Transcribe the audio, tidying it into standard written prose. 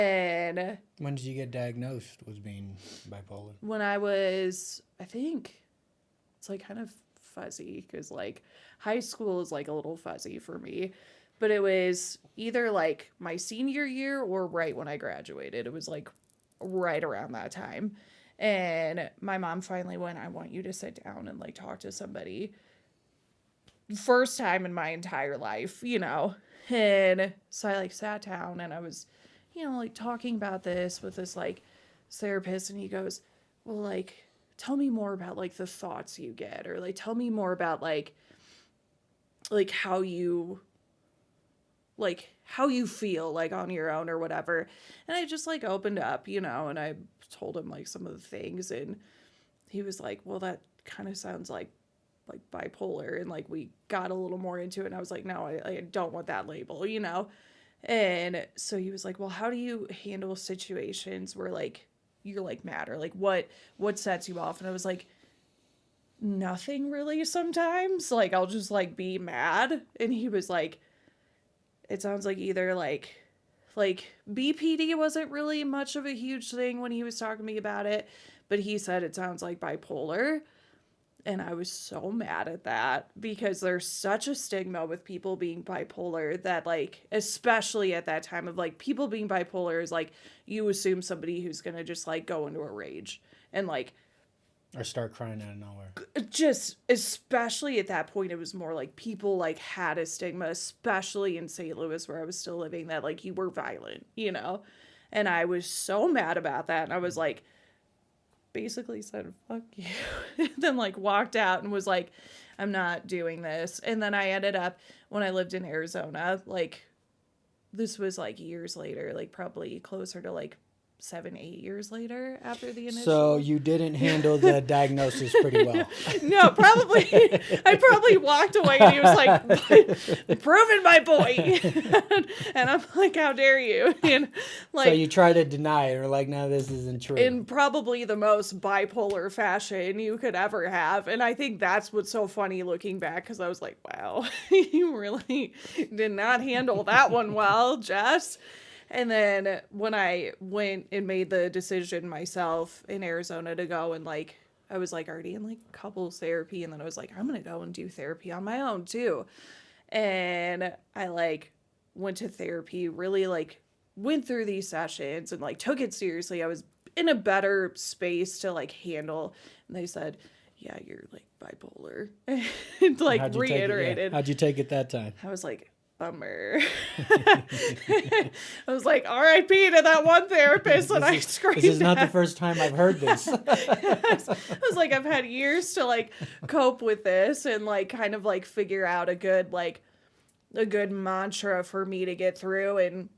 And when did you get diagnosed with being bipolar? when I was, I think it's like kind of fuzzy because like high school is like a little fuzzy for me. But it was either like my senior year or right when I graduated. It was like right around that time. And my mom finally went, I want you to sit down and like talk to somebody. First time in my entire life, you know. And so I like sat down and I was, you know, like talking about this with this like therapist, and he goes, well, like, tell me more about like the thoughts you get, or like tell me more about like how you feel like on your own or whatever. And I just like opened up, you know, and I told him like some of the things, and he was like, well, that kind of sounds like bipolar. And like we got a little more into it, and I was like, no, I don't want that label, you know. And so he was like, well, how do you handle situations where like you're like mad, or like what sets you off? And I was like, nothing really. Sometimes like I'll just like be mad. And he was like, it sounds like either like BPD wasn't really much of a huge thing when he was talking to me about it, but he said it sounds like bipolar. And I was so mad at that because there's such a stigma with people being bipolar that, like, especially at that time of, like, people being bipolar is, like, you assume somebody who's going to just, like, go into a rage and, like... Or start crying out of nowhere. Just, especially at that point, it was more, like, people, like, had a stigma, especially in St. Louis where I was still living, that, like, you were violent, you know? And I was so mad about that. And I was, like... basically said fuck you and then like walked out and was like, I'm not doing this. And then I ended up, when I lived in Arizona, like this was like years later, like probably closer to like 7-8 years later after the initial. So you didn't handle the diagnosis pretty well. No, probably. I probably walked away and he was like, proving my point. And I'm like, how dare you? And like, so you try to deny it, or like, no, this isn't true. In probably the most bipolar fashion you could ever have. And I think that's what's so funny looking back, because I was like, wow, you really did not handle that one well, Jess. And then when I went and made the decision myself in Arizona to go, and like, I was like already in like couples therapy. And then I was like, I'm going to go and do therapy on my own too. And I like went to therapy, really like went through these sessions and like took it seriously. I was in a better space to like handle. And they said, yeah, you're like bipolar. And like reiterated. How'd you take it that time? I was like, bummer. I was like, R.I.P. to that one therapist that I screamed This is not at. the first time I've heard this. I was like, I've had years to like cope with this and like kind of like figure out a good mantra for me to get through. And